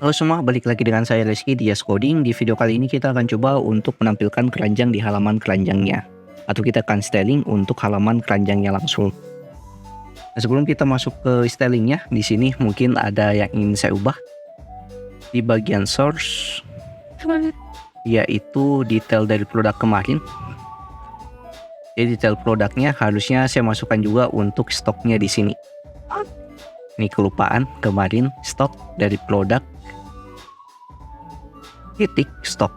Halo semua, balik lagi dengan saya Reski di Yes Coding. Di video kali ini kita akan coba untuk menampilkan keranjang di halaman keranjangnya, atau kita akan styling untuk halaman keranjangnya langsung. Nah, sebelum kita masuk ke stylingnya, di sini mungkin ada yang ingin saya ubah di bagian source, yaitu detail dari produk kemarin. Jadi detail produknya harusnya saya masukkan juga untuk stoknya di sini. Ini kelupaan kemarin stok dari produk titik stok.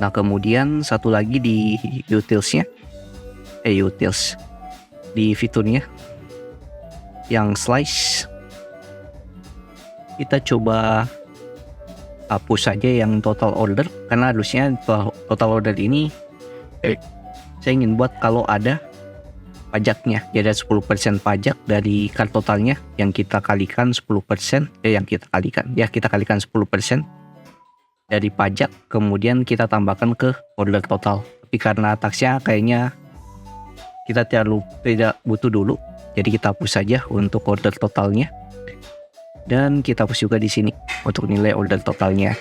Nah, kemudian satu lagi di utilsnya, utils di fiturnya yang slice, kita coba hapus saja yang total order, karena harusnya total order ini saya ingin buat kalau ada pajaknya, jadi 10% pajak dari card totalnya yang kita kalikan 10%, kita kalikan 10% dari pajak, kemudian kita tambahkan ke order total. Tapi karena taxnya kayaknya kita tidak butuh dulu, jadi kita hapus saja untuk order totalnya, dan kita hapus juga di sini untuk nilai order totalnya.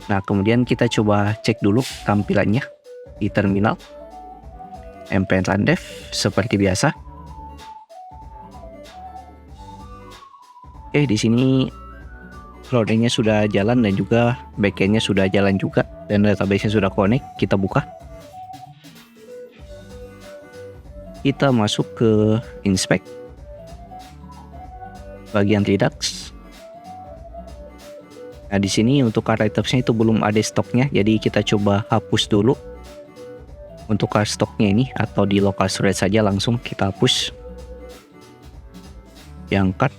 Nah, kemudian kita coba cek dulu tampilannya di terminal. MPN Rundev seperti biasa. Oke, di sini front-nya sudah jalan dan juga back-endnya sudah jalan juga, dan database-nya sudah connect. Kita buka. Kita masuk ke inspect. Bagian Redux. Nah, di sini untuk card items-nya itu belum ada stoknya, jadi kita coba hapus dulu. Untuk card stoknya ini, atau di local storage saja langsung kita hapus yang card.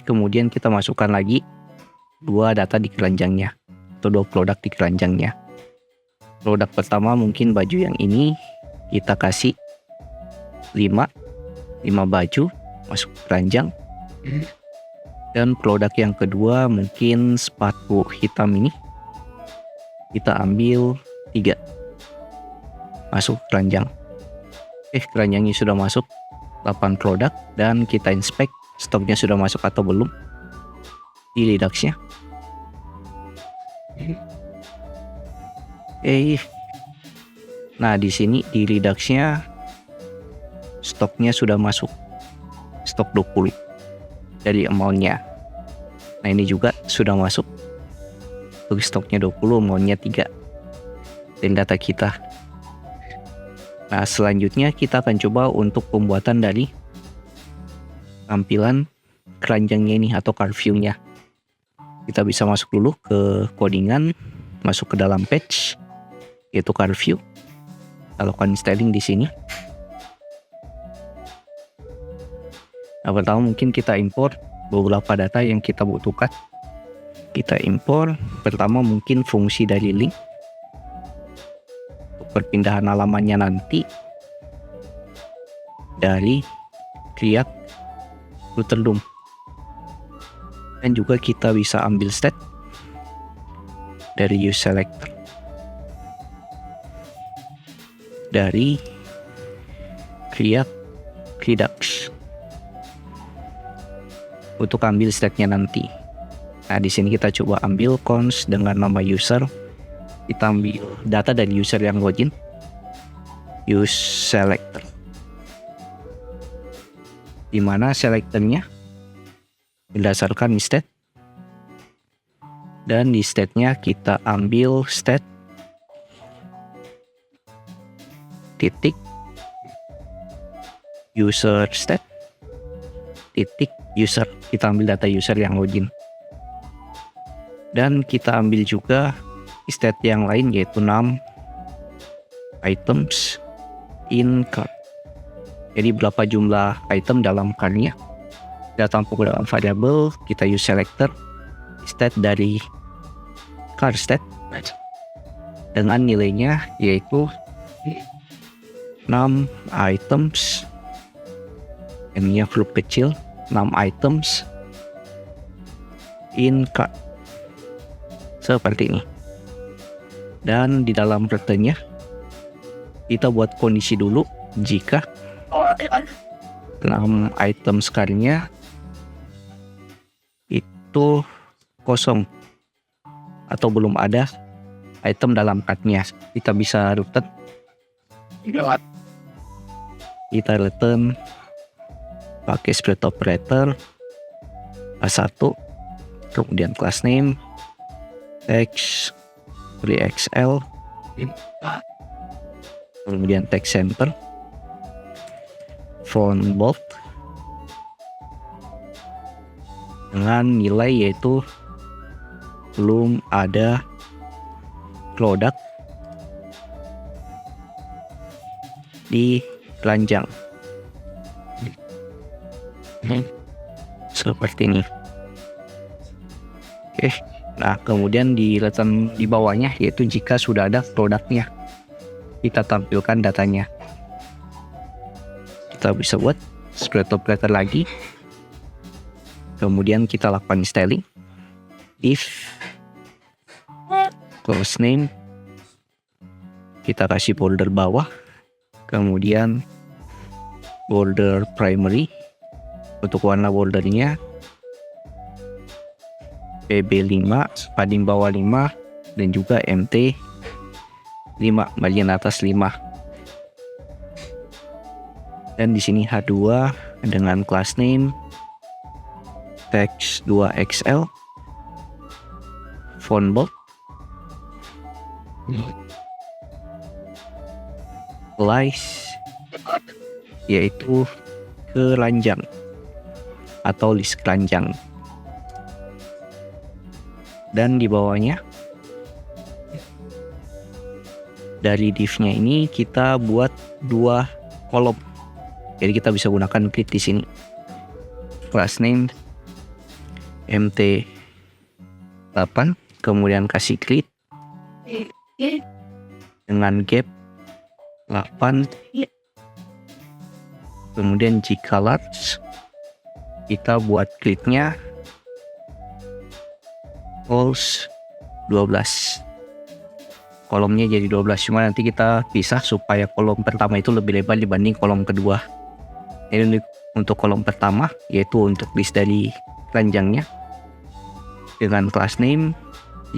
Kemudian kita masukkan lagi dua data di keranjangnya, atau dua produk di keranjangnya. Produk pertama mungkin baju yang ini, kita kasih 5 baju masuk keranjang. Dan produk yang kedua mungkin sepatu hitam ini, kita ambil 3 masuk keranjang. Keranjangnya sudah masuk 8 produk, dan kita inspect stoknya sudah masuk atau belum di Redux-nya. Nah, di sini di Redux-nya stoknya sudah masuk, stok 20 dari amount-nya. Nah, ini juga sudah masuk untuk stoknya 20, amount-nya 3 dan data kita. Nah, selanjutnya kita akan coba untuk pembuatan dari tampilan keranjangnya ini atau card view-nya. Kita bisa masuk dulu ke codingan, masuk ke dalam page yaitu card view. Kita lakukan styling di sini. Nah, pertama mungkin kita import beberapa data yang kita butuhkan. Kita import pertama mungkin fungsi dari link. Perpindahan halamannya nanti dari create router DOM, dan juga kita bisa ambil state dari use selector dari create Redux untuk ambil state-nya nanti. Nah, di sini kita coba ambil cons dengan nama user. Kita ambil data dari user yang login, use selector, dimana selectornya berdasarkan state, dan di state-nya kita ambil state titik user state titik user. Kita ambil data user yang login, dan kita ambil juga state yang lain yaitu num items in cart. Jadi berapa jumlah item dalam card-nya. Kita tampung dalam variable, kita use selector state dari card state dengan nilainya yaitu num items, ini huruf kecil, num items in cart, seperti ini. Dan di dalam returnnya kita buat kondisi dulu jika 6 item card-nya itu kosong atau belum ada item dalam card-nya. Kita bisa return. Kita return pakai split operator A1, kemudian class name text 3XL, kemudian text center, font bold dengan nilai yaitu belum ada produk di keranjang seperti ini. Oke, nah kemudian di return di bawahnya yaitu jika sudah ada produknya, kita tampilkan datanya. Kita bisa buat split operator lagi, kemudian kita lakukan styling if class name, kita kasih border bawah, kemudian border primary untuk warna bordernya PB5, padding bawah 5, dan juga MT 5, margin atas 5. Dan di sini H2 dengan class name text 2XL, font bold, slice yaitu keranjang atau list keranjang, dan di bawahnya dari div-nya ini kita buat 2 kolom. Jadi kita bisa gunakan grid di sini. Class name MT 8, kemudian kasih grid dengan gap 8. Kemudian jika large, kita buat gridnya false 12. Kolomnya jadi 12, cuma nanti kita pisah supaya kolom pertama itu lebih lebar dibanding kolom kedua. Ini untuk kolom pertama yaitu untuk list dari keranjangnya dengan class name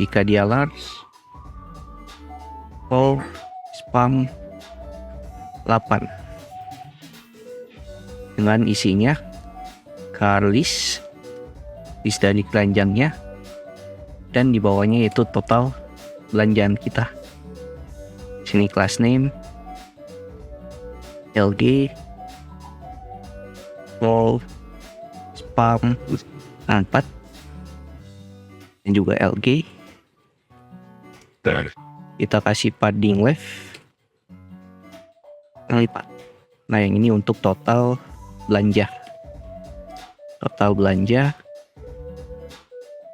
jika dia large full spam 8 dengan isinya car list dari keranjangnya, dan di bawahnya yaitu total belanjaan kita. Sini class name LG full spam 4 dan juga LG. Kita kasih padding left lipat. Nah yang ini untuk total belanja,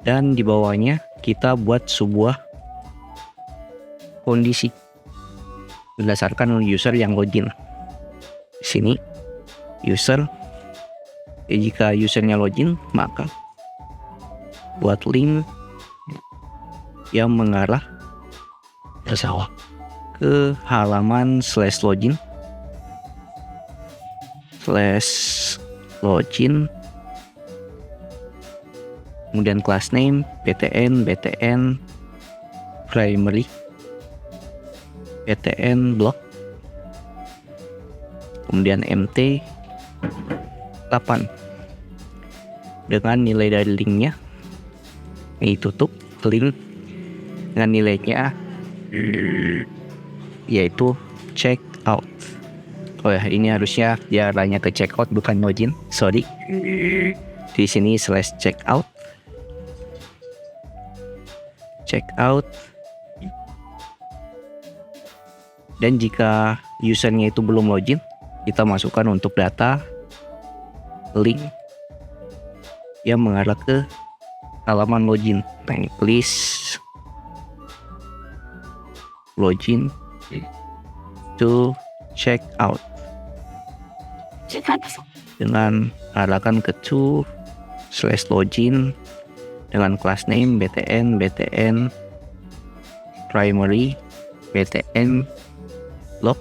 dan di bawahnya kita buat sebuah kondisi berdasarkan user yang login. Di sini user, jika usernya login maka buat link yang mengarah ke halaman /login kemudian class name BTN primary BTN block, kemudian MT 8 dengan nilai dari linknya ini tutup link dengan nilainya yaitu check out. Oh ya, ini harusnya dia arahnya ke check out bukan login, sorry. Di sini /check out dan jika usernya itu belum login, kita masukkan untuk data link yang mengarah ke halaman login. Nah ini please login to check out dengan arahkan ke to/login dengan class name BTN primary BTN block,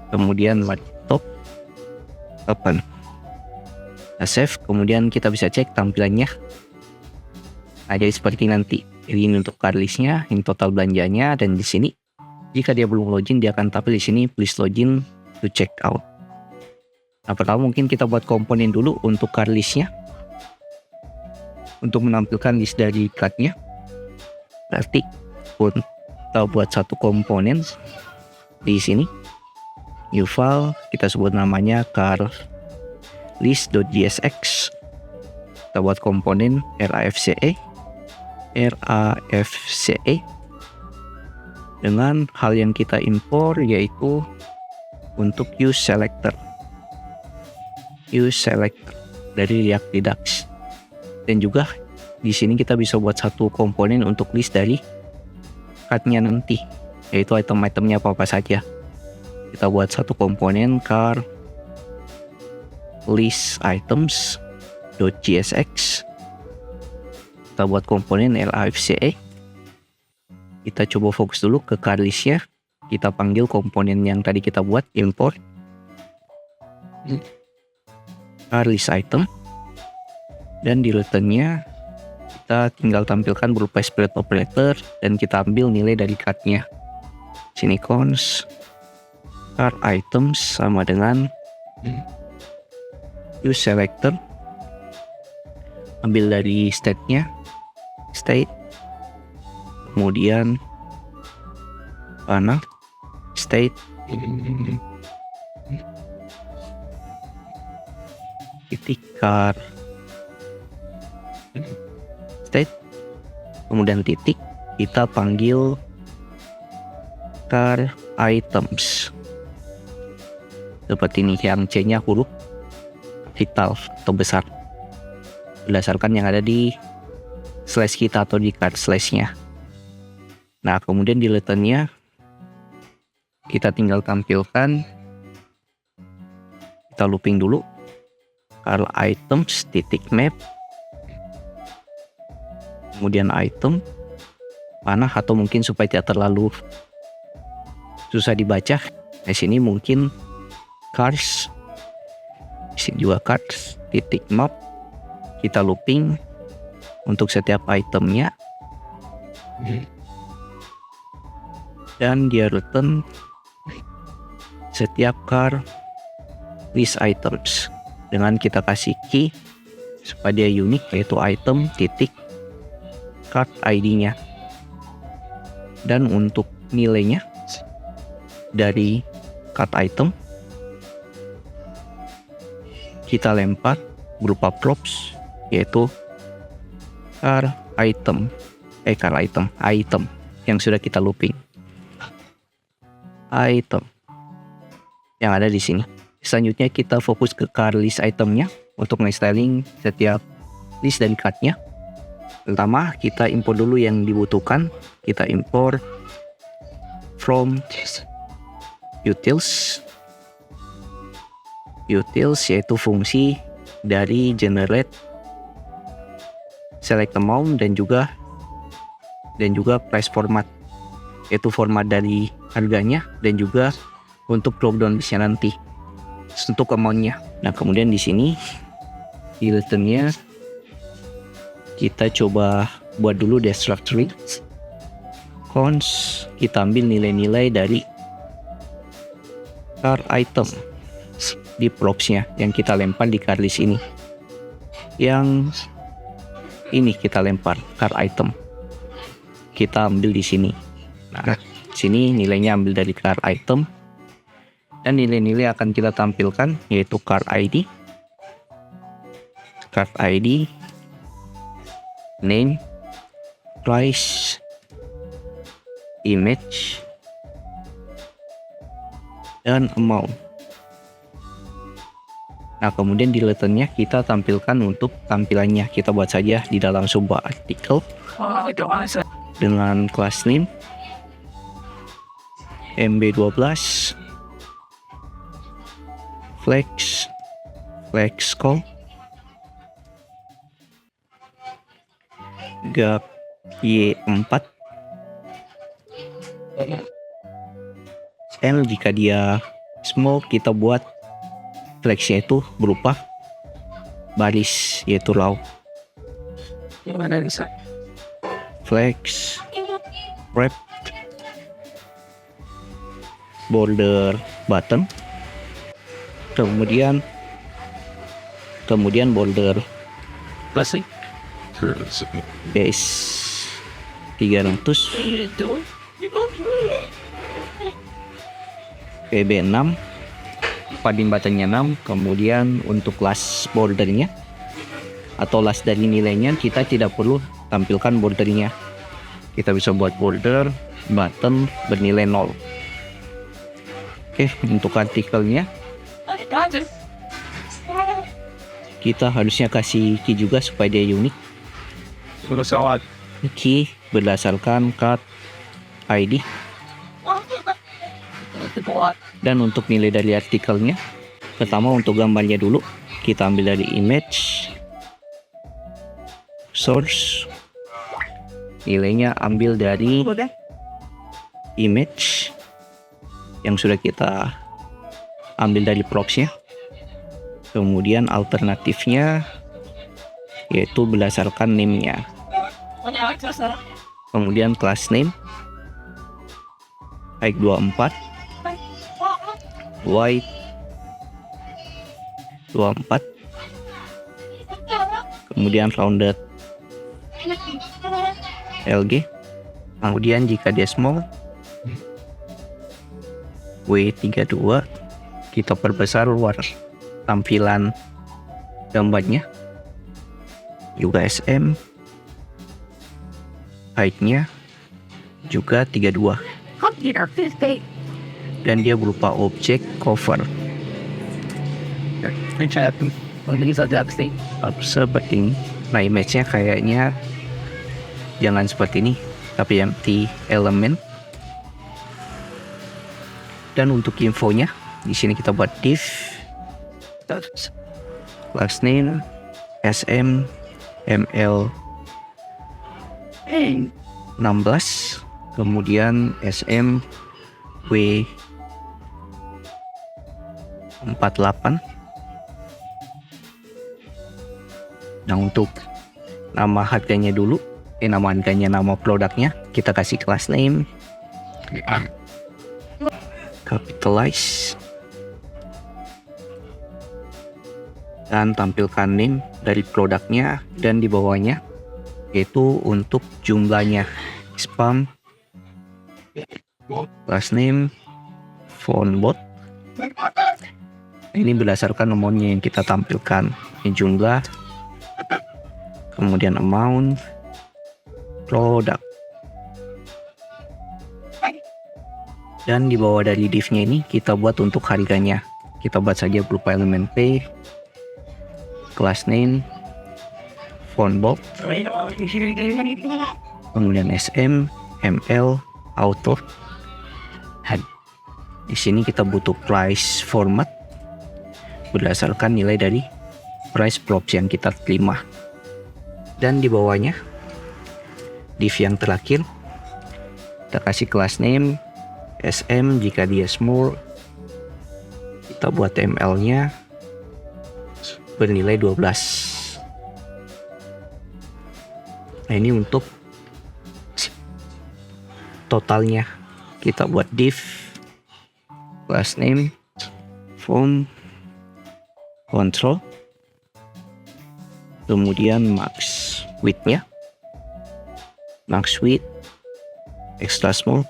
kemudian laptop open. Kita save, kemudian kita bisa cek tampilannya. Nah, jadi seperti nanti. Jadi ini untuk card listnya, ini total belanjanya, dan di sini jika dia belum login dia akan tampil di sini please login to check out. Nah, pertama mungkin kita buat komponen dulu untuk card listnya. Untuk menampilkan list dari cardnya, berarti kita buat satu komponen di sini. New file, kita sebut namanya card list.jsx. Kita buat komponen rafce dengan hal yang kita impor yaitu untuk use selector dari React Redux. Dan juga di sini kita bisa buat satu komponen untuk list dari cardnya nanti, yaitu item-itemnya apa saja. Kita buat satu komponen card list items.jsx. Kita buat komponen rafce. Kita coba fokus dulu ke card listnya. Kita panggil komponen yang tadi kita buat, import card list item, dan di returnnya kita tinggal tampilkan berupa split operator dan kita ambil nilai dari cardnya. Sini cons card items sama dengan use selector, ambil dari state-nya, state, kemudian mana state titik card state, kemudian titik, kita panggil card items seperti ini, yang C-nya huruf kapital atau besar berdasarkan yang ada di slash kita atau di card slash-nya. Nah, kemudian di returnnya kita tinggal tampilkan, kita looping dulu card items titik map, kemudian item panah, atau mungkin supaya tidak terlalu susah dibaca, di sini mungkin cards, di sini juga cards titik map, kita looping untuk setiap itemnya, dan dia return setiap card list items dengan kita kasih key supaya dia unik, yaitu item titik card ID-nya. Dan untuk nilainya dari card item kita lempar berupa props, yaitu card item yang sudah kita looping, item yang ada di sini. Selanjutnya kita fokus ke card list itemnya untuk nge-styling setiap list dari cardnya. Pertama kita import dulu yang dibutuhkan, kita import from utils yaitu fungsi dari generate select amount dan juga price format, yaitu format dari harganya dan juga untuk dropdown listnya nanti untuk amountnya. Nah, kemudian di sini di returnnya kita coba buat dulu destructory cons, kita ambil nilai-nilai dari card item di propsnya yang kita lempar di card list ini. Yang ini kita lempar card item, kita ambil di sini. Nah, sini nilainya ambil dari card item dan nilai-nilai akan kita tampilkan yaitu card ID, name, price, image, dan amount. Nah, kemudian di returnnya kita tampilkan untuk tampilannya. Kita buat saja di dalam sebuah artikel dengan class name MB12 flex call gap Y4 L jika dia small kita buat flexnya itu berupa baris, yaitu row. Gimana bisa? Flex, wrap, border button, kemudian border Plastik. base 300, PB 6, padding buttonnya 6, kemudian untuk last bordernya atau last dari nilainya kita tidak perlu tampilkan bordernya. Kita bisa buat border button bernilai 0. Oke, untuk artikelnya kita harusnya kasih key juga supaya dia unik. Pesawat. Key berdasarkan card ID. Dan untuk nilai dari artikelnya, pertama untuk gambarnya dulu kita ambil dari image, source, nilainya ambil dari image yang sudah kita ambil dari proxy-nya. Kemudian alternatifnya yaitu berdasarkan name-nya. Kemudian class name height 24, white 24, kemudian rounded LG. Kemudian jika dia small W32, kita perbesar luar tampilan gambarnya, juga SM, height-nya juga 32, dan dia berupa objek cover seperti ini. Nah, image-nya kayaknya jangan seperti ini, tapi empty element. Dan untuk infonya di sini kita buat div class name SM ML 16, kemudian SM W 48. Nah, untuk nama harganya dulu, nama produknya kita kasih class name capitalize, dan tampilkan name dari produknya, dan di bawahnya yaitu untuk jumlahnya spam, class name phone bot. Ini berdasarkan nomornya yang kita tampilkan, ini jumlah, kemudian amount, produk. Dan di bawah dari div-nya ini kita buat untuk harganya. Kita buat saja berupa elemen P, class name, phone box, kemudian SM, ML, auto. Di sini kita butuh price format berdasarkan nilai dari price props yang kita terima. Dan di bawahnya div yang terakhir kita kasih class name SM, jika dia small kita buat ML nya bernilai 12. Nah, ini untuk totalnya kita buat div class name phone control, kemudian max width nya max width extra small,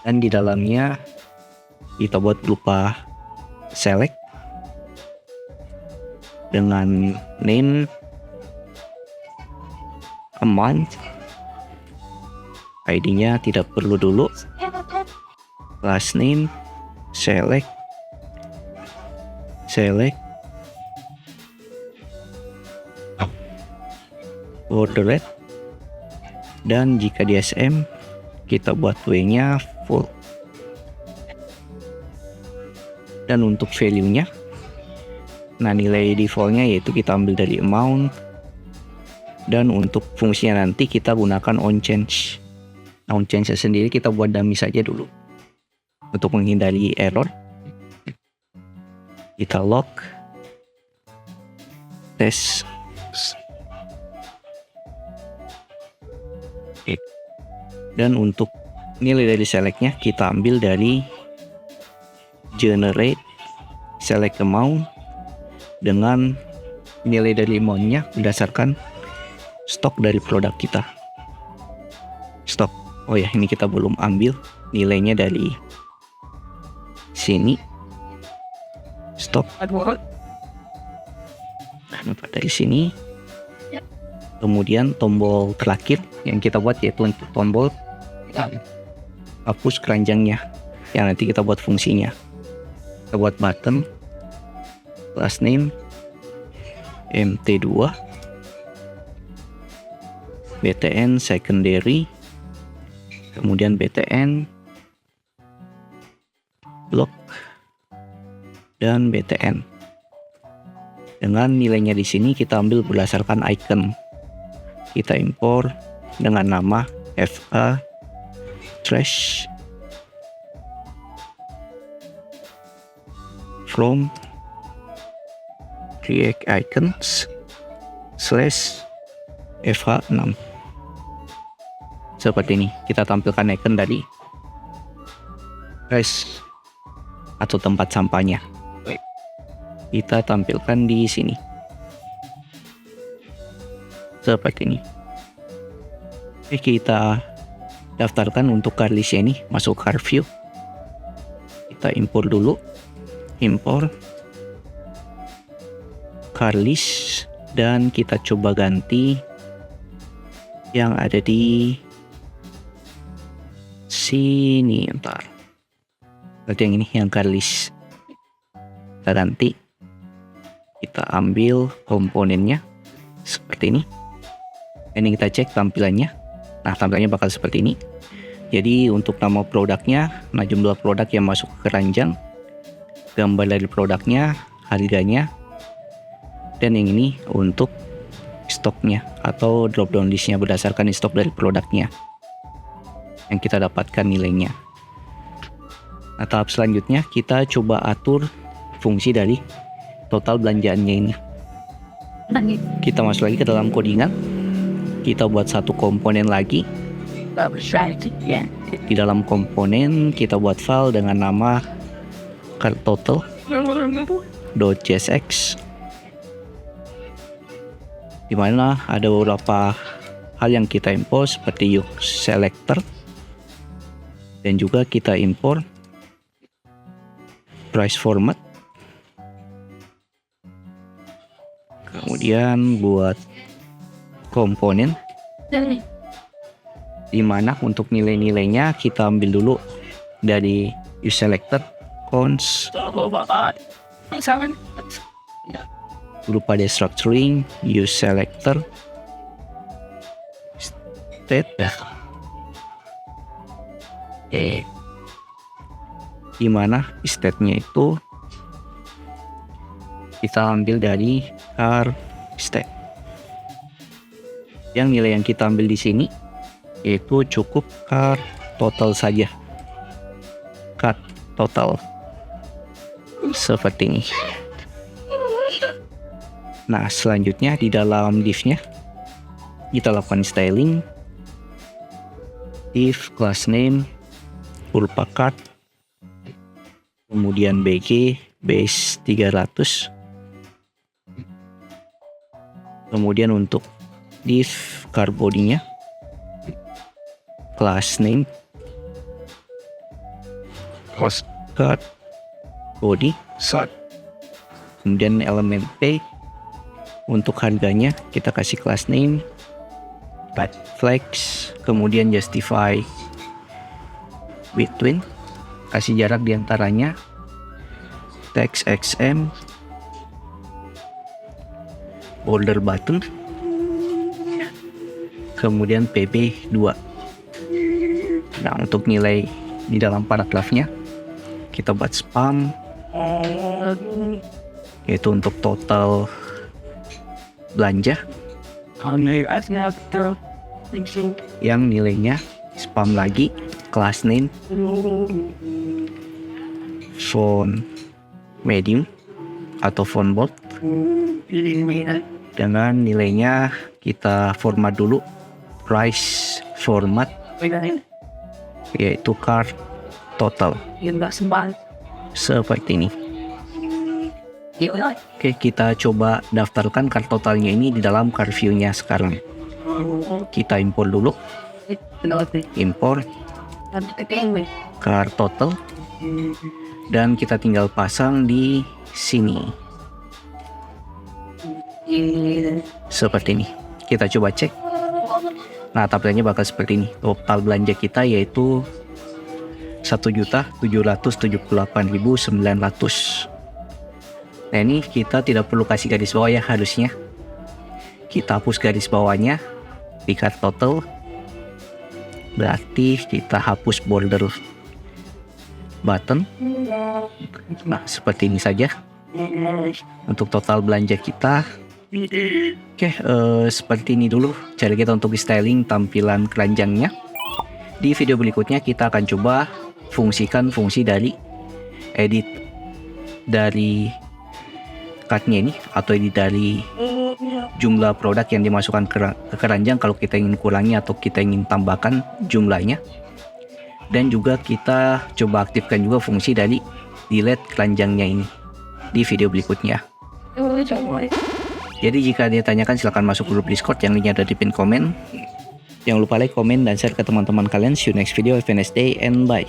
dan di dalamnya kita buat berupa select dengan name, amount, ID-nya tidak perlu dulu, class name, select, border rate, dan jika di SM kita buat W-nya full. Dan untuk value-nya, nah nilai default-nya yaitu kita ambil dari amount, dan untuk fungsinya nanti kita gunakan onChange. Nah, onChange sendiri kita buat dummy saja dulu untuk menghindari error. Kita lock, tes. Oke. Dan untuk nilai dari selectnya kita ambil dari generate select amount dengan nilai dari amountnya berdasarkan stok dari produk kita. Stok. Oh ya, ini kita belum ambil nilainya dari sini. Stok. Dari sini. Kemudian tombol terakhir yang kita buat yaitu untuk tombol hapus keranjangnya yang nanti kita buat fungsinya. Kita buat button class name MT2 BTN secondary, kemudian BTN block dan BTN. Dengan nilainya di sini kita ambil berdasarkan icon. Kita impor dengan nama FA trash from create icons slash FH6. Seperti ini kita tampilkan icon dari trash atau tempat sampahnya. Kita tampilkan di sini seperti ini. Oke, kita daftarkan untuk car list ini, masuk car view. Kita impor dulu, impor car list, dan kita coba ganti yang ada di sini. Ntar berarti yang ini yang car list kita ganti. Kita ambil komponennya seperti ini. Ini kita cek tampilannya. Nah, tampilannya bakal seperti ini. Jadi untuk nama produknya, nah jumlah produk yang masuk ke keranjang, gambar dari produknya, harganya, dan yang ini untuk stoknya atau drop down listnya berdasarkan stok dari produknya yang kita dapatkan nilainya. Nah, tahap selanjutnya kita coba atur fungsi dari total belanjaannya ini. Kita masuk lagi ke dalam codingan. Kita buat satu komponen lagi. Di dalam komponen kita buat file dengan nama total.csx, di mana ada beberapa hal yang kita import seperti use selector, dan juga kita import price format. Kemudian buat komponen di mana untuk nilai-nilainya kita ambil dulu dari use selector cons berupa destructuring use selector state di mana state-nya itu kita ambil dari car state. Yang nilai yang kita ambil di sini yaitu cukup car total saja. Car total seperti ini. Nah, selanjutnya di dalam div-nya kita lakukan styling. Div class name berupa card, kemudian BG base 300. Kemudian untuk div car body-nya class name card body, kemudian elemen P. Untuk harganya kita kasih class name flex, kemudian justify between, kasih jarak diantaranya, text XM, border button, kemudian PB2. Nah, untuk nilai di dalam paragrafnya kita buat spam, yaitu untuk total belanja yang nilainya spam lagi, class name font medium, atau font bold. Dengan nilainya kita format dulu, price format, yaitu cart total seperti ini. Oke, kita coba daftarkan cart totalnya ini di dalam cart view-nya sekarang. Kita import dulu, import cart total, dan kita tinggal pasang di sini seperti ini. Kita coba cek. Nah, tampilannya bakal seperti ini. Total belanja kita yaitu 1.778.900. Nah, ini kita tidak perlu kasih garis bawah ya, harusnya kita hapus garis bawahnya di cart total. Berarti kita hapus border button. Nah, seperti ini saja untuk total belanja kita. Oke, seperti ini dulu cara kita untuk styling tampilan keranjangnya. Di video berikutnya kita akan coba fungsikan fungsi dari edit dari card-nya ini, atau edit dari jumlah produk yang dimasukkan ke keranjang kalau kita ingin kurangi atau kita ingin tambahkan jumlahnya. Dan juga kita coba aktifkan juga fungsi dari delete keranjangnya ini di video berikutnya. Jadi jika dia tanyakan silahkan masuk grup Discord yang linknya ada di pin komen. Jangan lupa like, komen, dan share ke teman-teman kalian. See you next video. Have a nice day and bye.